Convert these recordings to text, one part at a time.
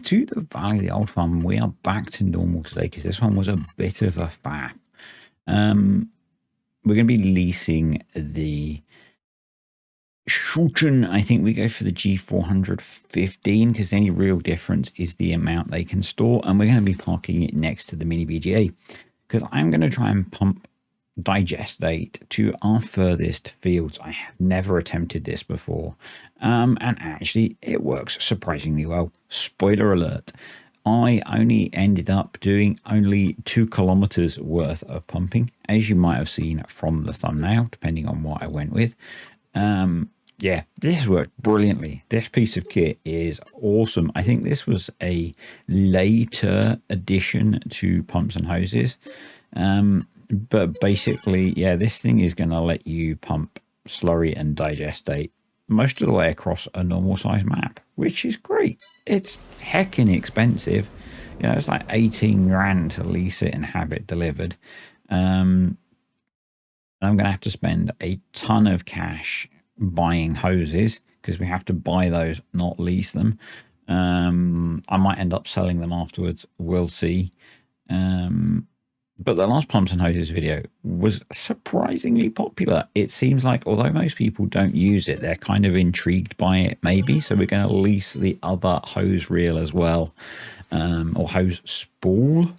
to the Valley of the Old Farm. We are back to normal today because this one was a bit of a faff. We're going to be leasing the Schulchen. I think we go for the G415 because the only real difference is the amount they can store, and we're going to be parking it next to the Mini BGA because I'm going to try and pump digestate to our furthest fields. I have never attempted this before, and actually it works surprisingly well. Spoiler alert, I only ended up doing only 2 kilometers worth of pumping, as you might have seen from the thumbnail, depending on what I went with. Yeah, this worked brilliantly. This piece of kit is awesome. I think this was a later addition to pumps and hoses. But basically, yeah, this thing is going to let you pump slurry and digestate most of the way across a normal size map, which is great. It's heckin' expensive. You know, it's like 18 grand to lease it and have it delivered. And I'm going to have to spend a ton of cash buying hoses because we have to buy those, not lease them. I might end up selling them afterwards. We'll see. But the last pumps and hoses video was surprisingly popular. It sees like, although most people don't use it, they're kind of intrigued by it maybe. So we're going to lease the other hose reel as well, or hose spool,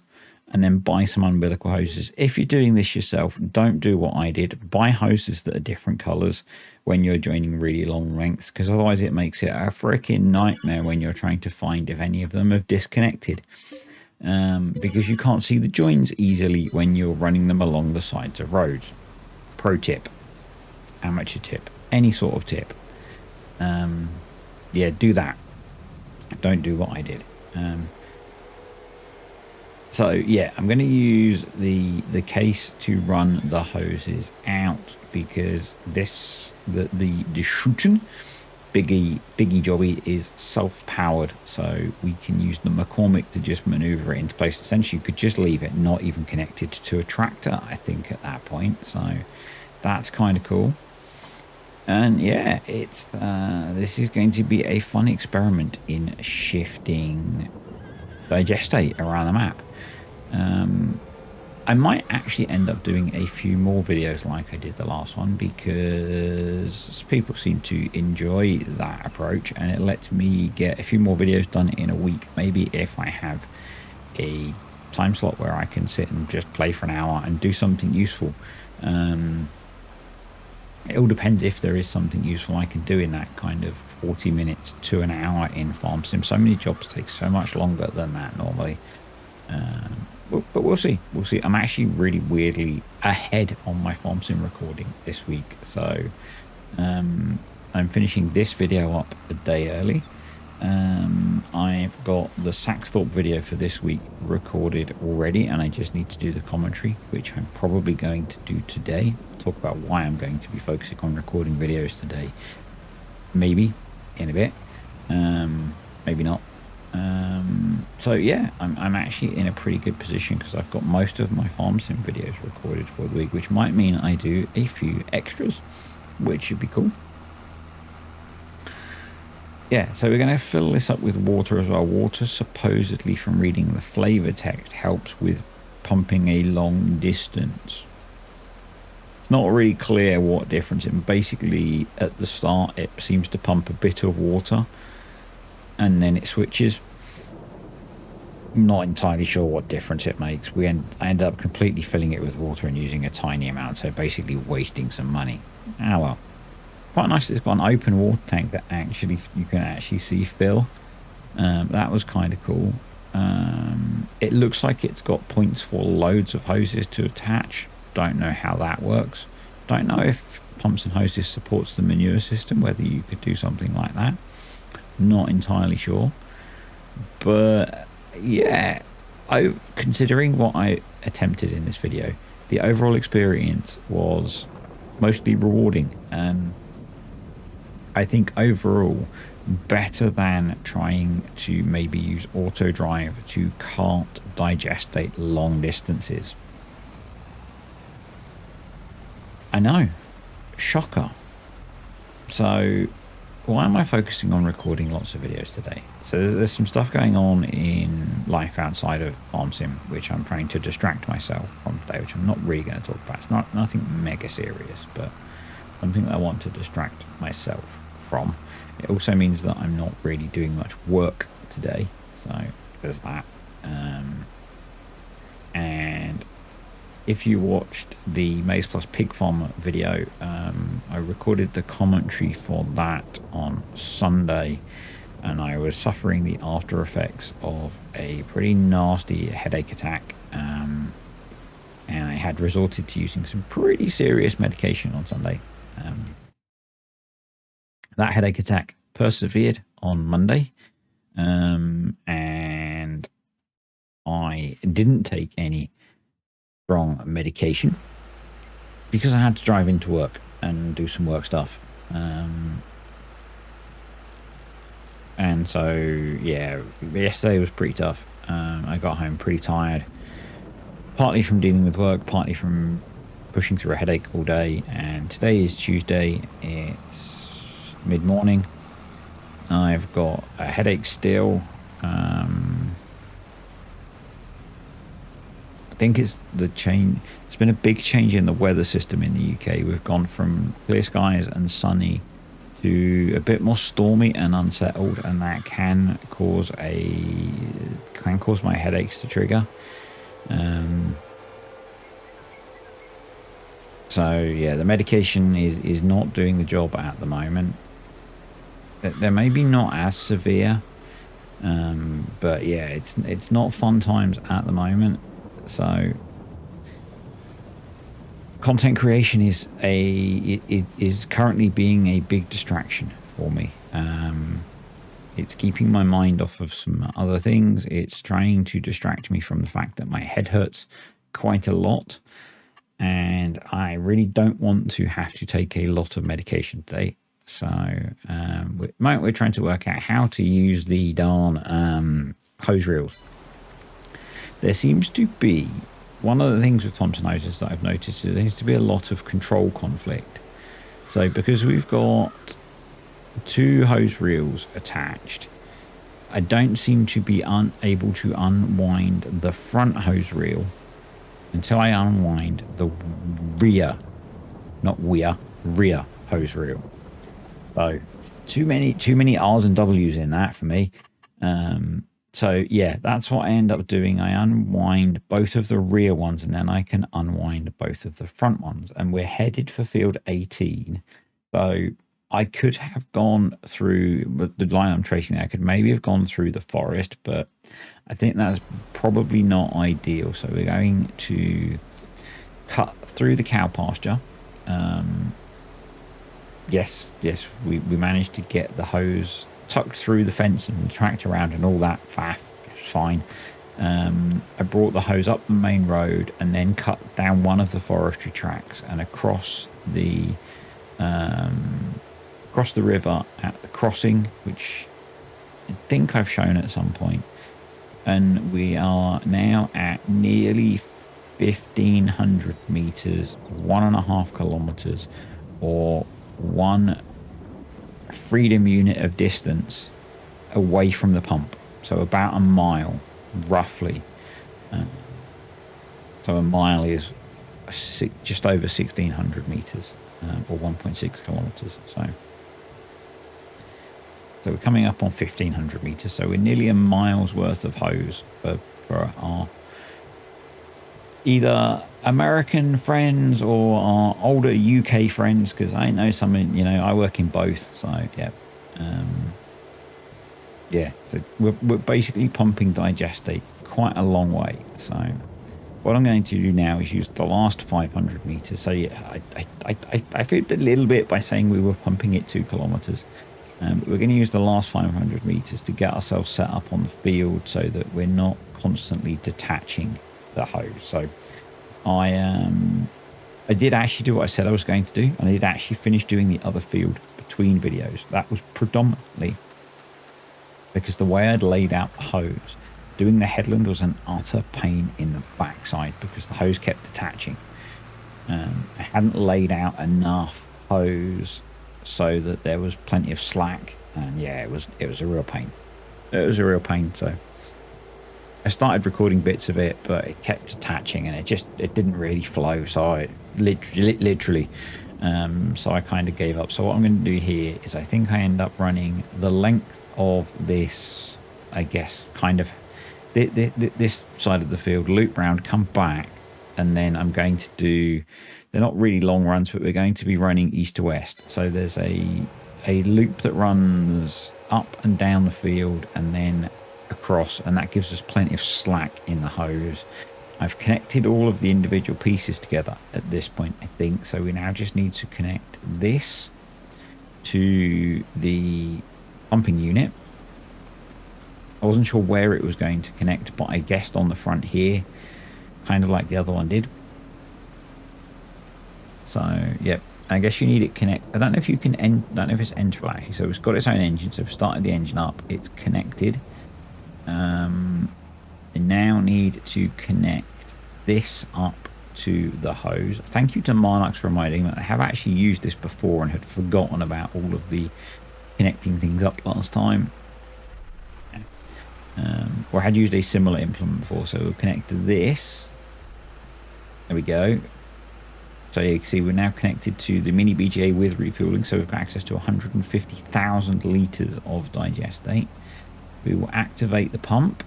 and then buy some umbilical hoses. If you're doing this yourself, don't do what I did. Buy hoses that are different colors when you're joining really long lengths, because otherwise it makes it a freaking nightmare when you're trying to find if any of them have disconnected. Because you can't see the joins easily when you're running them along the sides of roads. Pro tip, amateur tip, any sort of tip. Yeah, do that. Don't do what I did. So yeah, I'm going to use the case to run the hoses out because this the Schulchen Biggie jobby is self-powered, so we can use the McCormick to just maneuver it into place. Essentially, you could just leave it not even connected to a tractor, I think, at that point. So that's kind of cool. And yeah, it's this is going to be a fun experiment in shifting digestate around the map. I might actually end up doing a few more videos like I did the last one because people seem to enjoy that approach, and it lets me get a few more videos done in a week. Maybe if I have a time slot where I can sit and just play for an hour and do something useful. It all depends if there is something useful I can do in that kind of 40 minutes to an hour in Farm Sim. So many jobs take so much longer than that normally. But we'll see. We'll see. I'm actually really weirdly ahead on my Farm Sim recording this week. So I'm finishing this video up a day early. I've got the Saxthorpe video for this week recorded already, and I just need to do the commentary, which I'm probably going to do today. I'll talk about why I'm going to be focusing on recording videos today. Maybe in a bit. Maybe not. So yeah, I'm actually in a pretty good position because I've got most of my Farm Sim videos recorded for the week, which might mean I do a few extras, which should be cool. Yeah, so we're going to fill this up with water as well. Water, supposedly, from reading the flavor text, helps with pumping a long distance. It's not really clear what difference. It basically, at the start, it seems to pump a bit of water, and then it switches. Not entirely sure what difference it makes. I end up completely filling it with water and using a tiny amount, so basically wasting some money. Ah well. Quite nice. It's got an open water tank that actually you can actually see fill. That was kind of cool. It looks like it's got points for loads of hoses to attach. Don't know how that works. Don't know if Pumps and Hoses supports the manure system, whether you could do something like that. Not entirely sure. But yeah, considering what I attempted in this video, the overall experience was mostly rewarding. I think overall better than trying to maybe use auto drive to cart digestate long distances. I know, shocker. So why am I focusing on recording lots of videos today? So there's some stuff going on in life outside of Farm Sim, which I'm trying to distract myself from today, which I'm not really going to talk about. It's not nothing mega serious, but something that I want to distract myself from. It also means that I'm not really doing much work today, so there's that. And if you watched the Maize Plus Pig Farm video, I recorded the commentary for that on Sunday, and I was suffering the after effects of a pretty nasty headache attack, and I had resorted to using some pretty serious medication on Sunday. That headache attack persevered on Monday, and I didn't take any strong medication because I had to drive into work and do some work stuff. And so, yeah, yesterday was pretty tough. I got home pretty tired, partly from dealing with work, partly from pushing through a headache all day. And today is Tuesday. It's mid-morning. I've got a headache still. I think it's the change. It's been a big change in the weather system in the UK. We've gone from clear skies and sunny to a bit more stormy and unsettled, and that can cause my headaches to trigger. So yeah, the medication is not doing the job at the moment. They're maybe not as severe, but yeah, it's not fun times at the moment. So content creation is currently being a big distraction for me. It's keeping my mind off of some other things. It's trying to distract me from the fact that my head hurts quite a lot, and I really don't want to have to take a lot of medication today. So we're trying to work out how to use the darn hose reels. There seems to be, one of the things with Thompson hoses that I've noticed is there seems to be a lot of control conflict. So because we've got two hose reels attached, I don't seem to be able to unwind the front hose reel until I unwind the rear hose reel. So too many R's and W's in that for me. So yeah, that's what I end up doing. I unwind both of the rear ones, and then I can unwind both of the front ones. And we're headed for field 18. So I could have gone through the line I'm tracing. I could maybe have gone through the forest, but I think that's probably not ideal. So we're going to cut through the cow pasture. Yes, we managed to get the hose tucked through the fence and tracked around and all that faff. It's fine. I brought the hose up the main road and then cut down one of the forestry tracks and across the river at the crossing, which I think I've shown at some point. And we are now at nearly 1,500 meters, 1.5 kilometers, or one freedom unit of distance away from the pump. So about a mile, roughly. So a mile is just over 1,600 meters, or 1.6 kilometers. So we're coming up on 1,500 meters. So we're nearly a mile's worth of hose for our either American friends or our older UK friends, because I know some, I work in both. So yeah, so we're basically pumping digestate quite a long way. So what I'm going to do now is use the last 500 meters. So yeah, I fibbed a little bit by saying we were pumping it 2 kilometers. But we're going to use the last 500 meters to get ourselves set up on the field so that we're not constantly detaching the hose. So I did actually do what I said I was going to do, and I did actually finish doing the other field between videos. That was predominantly because the way I'd laid out the hose, doing the headland was an utter pain in the backside because the hose kept detaching. I hadn't laid out enough hose so that there was plenty of slack. And yeah, it was a real pain. It was a real pain. So I started recording bits of it, but it kept attaching, and it didn't really flow. So I literally so I kind of gave up. So what I'm going to do here is I think I end up running the length of this, I guess, kind of this side of the field, loop round, come back, and then I'm going to do, they're not really long runs, but we're going to be running east to west. So there's a loop that runs up and down the field and then across, and that gives us plenty of slack in the hose. I've connected all of the individual pieces together at this point, I think. So we now just need to connect this to the pumping unit. I wasn't sure where it was going to connect, but I guessed on the front here, kind of like the other one did. So, yep. I guess you need it connect. I don't know if you can end. I don't know if it's entable actually. So it's got its own engine. So we've started the engine up. It's connected. I now need to connect this up to the hose. Thank you to Marnox for reminding me. I have actually used this before and had forgotten about all of the connecting things up last time. Or had used a similar implement before. So we'll connect to this. There we go. So you can see we're now connected to the mini BGA with refueling. So we've got access to 150,000 litres of digestate. We will activate the pump.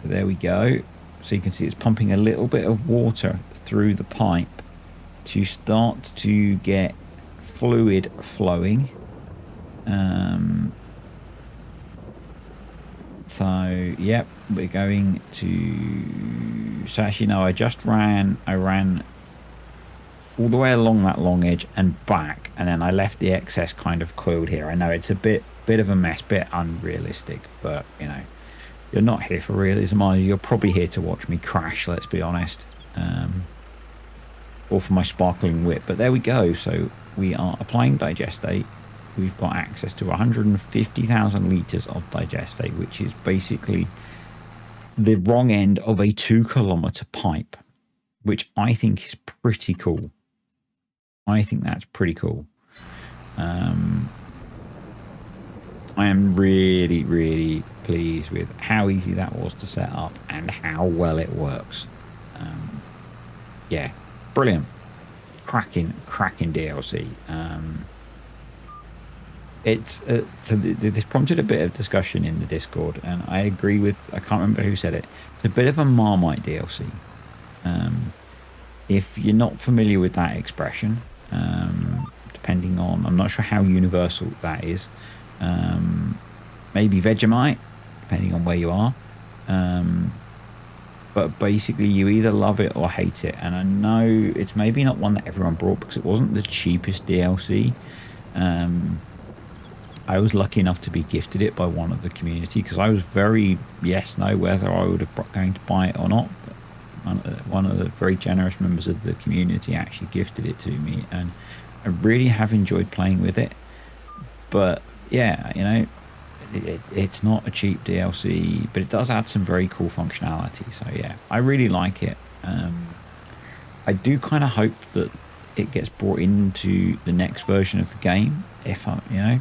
So there we go. So you can see it's pumping a little bit of water through the pipe to start to get fluid flowing. So yep, we're going to, so actually no, I ran all the way along that long edge and back, and then I left the excess kind of coiled here. I know it's a bit of a mess, bit unrealistic, but you know, you're not here for realism, are you? You're probably here to watch me crash, let's be honest, or for my sparkling whip. But there we go. So we are applying digestate. We've got access to 150,000 litres of digestate, which is basically the wrong end of a 2-kilometre pipe, which I think is pretty cool. I think that's pretty cool. I am really, really pleased with how easy that was to set up and how well it works. Yeah, brilliant. Cracking DLC. It's so this prompted a bit of discussion in the Discord, and I agree with, I can't remember who said it. It's a bit of a Marmite DLC. If you're not familiar with that expression, depending on, I'm not sure how universal that is, maybe Vegemite, depending on where you are, but basically you either love it or hate it. And I know it's maybe not one that everyone brought because it wasn't the cheapest DLC. I was lucky enough to be gifted it by one of the community, because I was very no whether I would have going to buy it or not. But one of the very generous members of the community actually gifted it to me, and I really have enjoyed playing with it. But yeah, you know, it's not a cheap DLC, but it does add some very cool functionality. So yeah, I really like it. I do kind of hope that it gets brought into the next version of the game. If I, you know,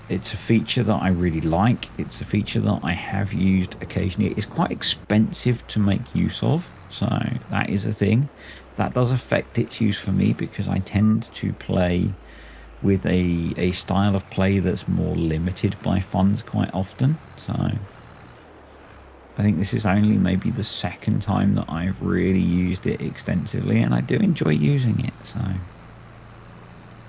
it's a feature that I really like. It's a feature that I have used occasionally. It's quite expensive to make use of, so that is a thing. That does affect its use for me, because I tend to play with a style of play that's more limited by funds quite often. So I think this is only maybe the second time that I've really used it extensively, and I do enjoy using it. So,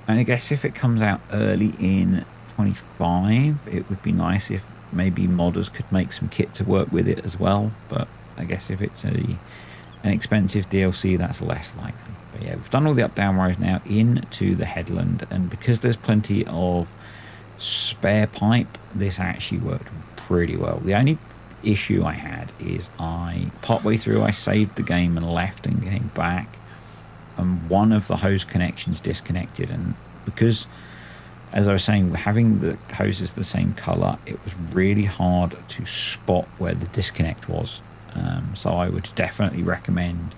and I guess if it comes out early in 25, it would be nice if maybe modders could make some kit to work with it as well. But I guess if it's an expensive DLC, that's less likely. But yeah, we've done all the up down rows now into the headland, and because there's plenty of spare pipe, this actually worked pretty well. The only issue I had is partway through I saved the game and left and came back, and one of the hose connections disconnected, and because, as I was saying, having the hoses the same color, it was really hard to spot where the disconnect was. So I would definitely recommend,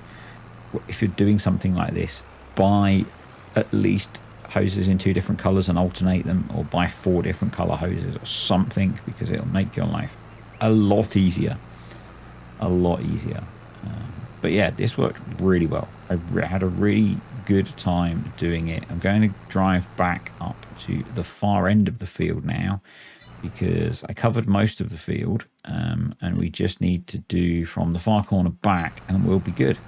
if you're doing something like this, buy at least hoses in 2 different colors and alternate them, or buy 4 different color hoses or something, because it'll make your life a lot easier. A lot easier. But yeah, this worked really well. I had a really good time doing it. I'm going to drive back up to the far end of the field now, because I covered most of the field, and we just need to do from the far corner back and we'll be good.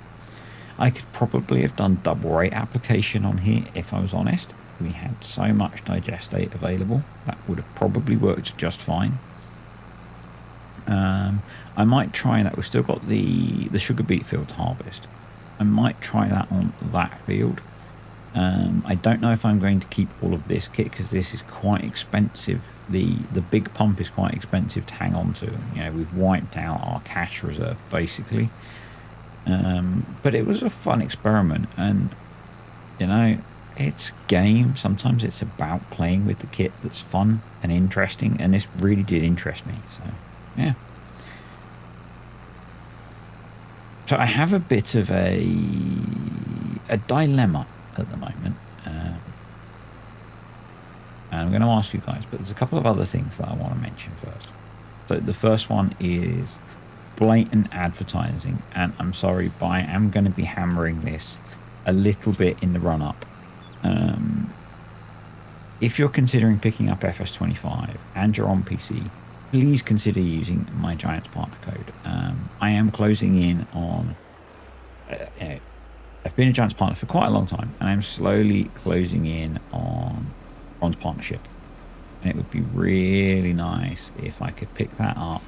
I could probably have done double rate application on here if I was honest. We had so much digestate available that would have probably worked just fine. I might try that. We've still got the sugar beet field to harvest. I might try that on that field. I don't know if I'm going to keep all of this kit, because this is quite expensive. The big pump is quite expensive to hang on to. You know, we've wiped out our cash reserve basically. But it was a fun experiment, and you know, it's a game. Sometimes it's about playing with the kit that's fun and interesting, and this really did interest me. So yeah. So I have a bit of a dilemma at the moment. And I'm going to ask you guys, but there's a couple of other things that I want to mention first. So the first one is blatant advertising, and I'm sorry, but I am going to be hammering this a little bit in the run-up. If you're considering picking up FS25 and you're on PC, please consider using my Giants partner code. I am closing in on... I've been a Giants partner for quite a long time, and I'm slowly closing in on Bronze Partnership. And it would be really nice if I could pick that up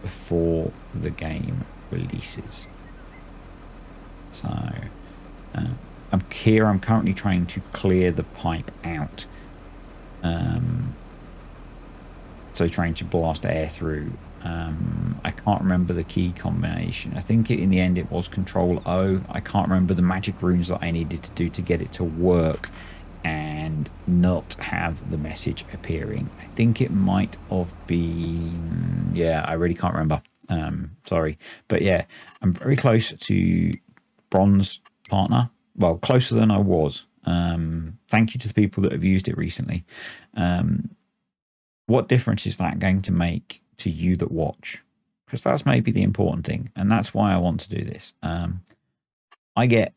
before the game releases. So I'm currently trying to clear the pipe out. So trying to blast air through. I can't remember the key combination. I think in the end it was Control O. I can't remember the magic runes that I needed to do to get it to work and not have the message appearing. I think it might have been... yeah, I really can't remember. Sorry. But yeah, I'm very close to Bronze Partner. Well, closer than I was. Thank you to the people that have used it recently. What difference is that going to make to you that watch? Because that's maybe the important thing, and that's why I want to do this. I get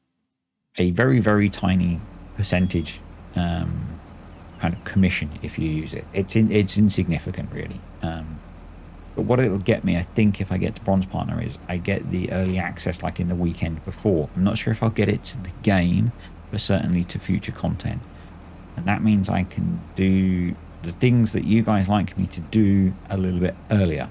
a very, very tiny percentage kind of commission if you use it. It's insignificant, really. But what it'll get me, I think, if I get to Bronze Partner, is I get the early access like in the weekend before. I'm not sure if I'll get it to the game, but certainly to future content. And that means I can do the things that you guys like me to do a little bit earlier.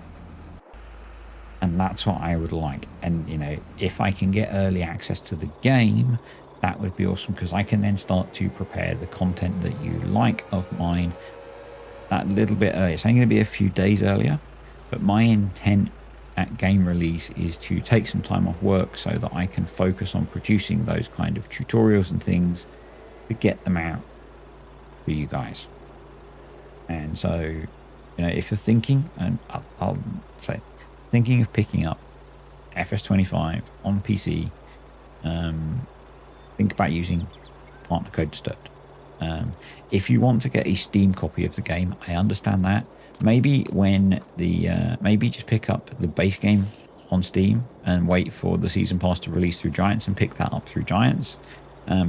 And that's what I would like. And, you know, if I can get early access to the game, that would be awesome, because I can then start to prepare the content that you like of mine that little bit earlier. So I'm going to be a few days earlier, but my intent at game release is to take some time off work so that I can focus on producing those kind of tutorials and things to get them out for you guys. And so, you know, if you're thinking, and I'll say, thinking of picking up FS25 on PC, think about using partner code Disturbed. If you want to get a Steam copy of the game, I understand that. Maybe when the maybe just pick up the base game on Steam and wait for the season pass to release through Giants and pick that up through Giants,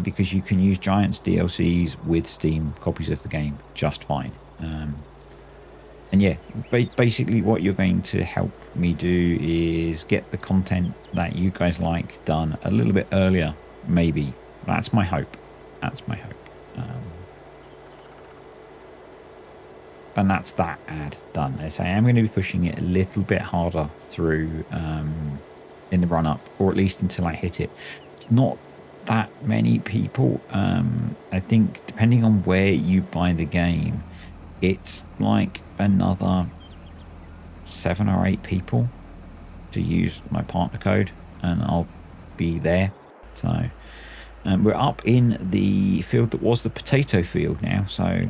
because you can use Giants DLCs with Steam copies of the game just fine. And yeah, basically what you're going to help me do is get the content that you guys like done a little bit earlier, maybe. That's my hope. That's my hope. And that's that ad done. As I am going to be pushing it a little bit harder through in the run-up, or at least until I hit it. It's not that many people. I think depending on where you buy the game, it's like another 7 or 8 people to use my partner code, and I'll be there. So we're up in the field that was the potato field now, so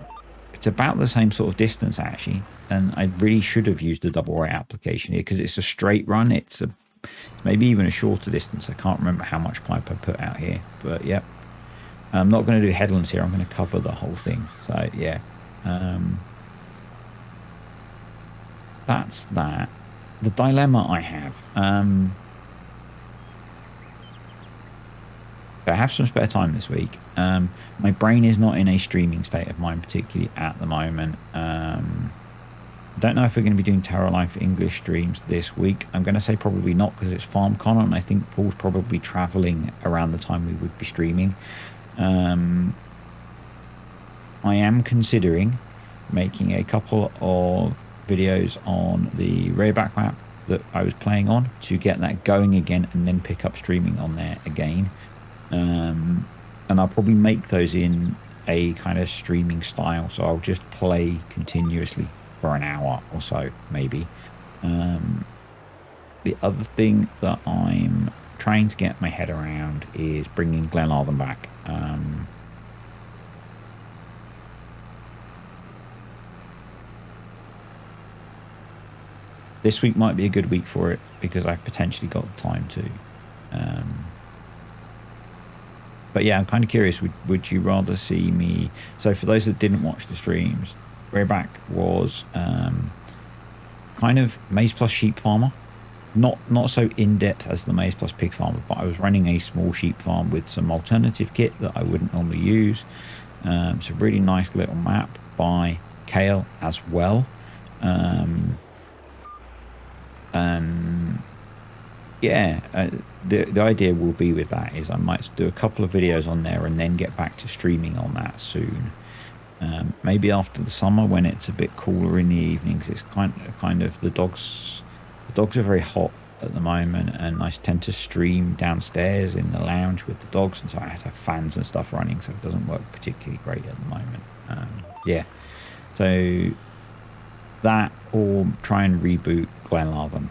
it's about the same sort of distance actually, and I really should have used a double rate application here because it's a straight run. It's maybe even a shorter distance. I can't remember how much pipe I put out here, but yep. I'm not going to do headlands here. I'm going to cover the whole thing. So yeah, that's that. The dilemma I have. I have some spare time this week. My brain is not in a streaming state of mind, particularly at the moment. I don't know if we're going to be doing Terra Life English streams this week. I'm going to say probably not because it's FarmCon, and I think Paul's probably traveling around the time we would be streaming. I am considering making a couple of videos on the Rareback map that I was playing on to get that going again and then pick up streaming on there again. And I'll probably make those in a kind of streaming style, so I'll just play continuously for an hour or so, maybe. The other thing that I'm trying to get my head around is bringing Glenarthen back. This week might be a good week for it because I've potentially got the time to. But yeah, I'm kind of curious, would you rather see me... So for those that didn't watch the streams, Rareback was kind of maize plus sheep farmer. Not so in-depth as the maize plus pig farmer, but I was running a small sheep farm with some alternative kit that I wouldn't normally use. It's a really nice little map by Kale as well. Yeah, the idea will be with that is I might do a couple of videos on there and then get back to streaming on that soon. Maybe after the summer when it's a bit cooler in the evenings. It's kind of the dogs are very hot at the moment, and I tend to stream downstairs in the lounge with the dogs, and so I have to have fans and stuff running, so it doesn't work particularly great at the moment. Yeah, so that or try and reboot Glenarthen.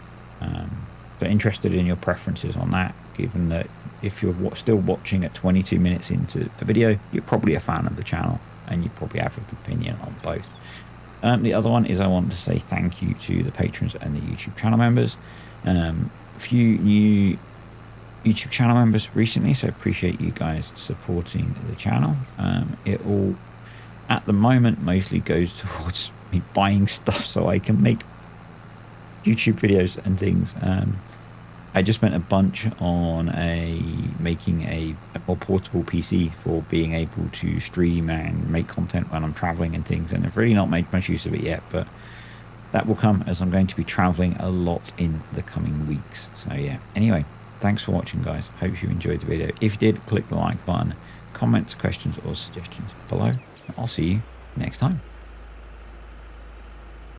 So interested in your preferences on that, given that if you're still watching at 22 minutes into a video, you're probably a fan of the channel and you probably have an opinion on both. The other one is I want to say thank you to the patrons and the YouTube channel members. A few new YouTube channel members recently, so appreciate you guys supporting the channel. It all at the moment mostly goes towards me buying stuff so I can make YouTube videos and things. I just spent a bunch on making a more portable PC for being able to stream and make content when I'm traveling and things, and I've really not made much use of it yet, but that will come as I'm going to be traveling a lot in the coming weeks. So yeah, anyway, thanks for watching, guys. Hope you enjoyed the video. If you did, click the like button, comments, questions or suggestions below. I'll see you next time.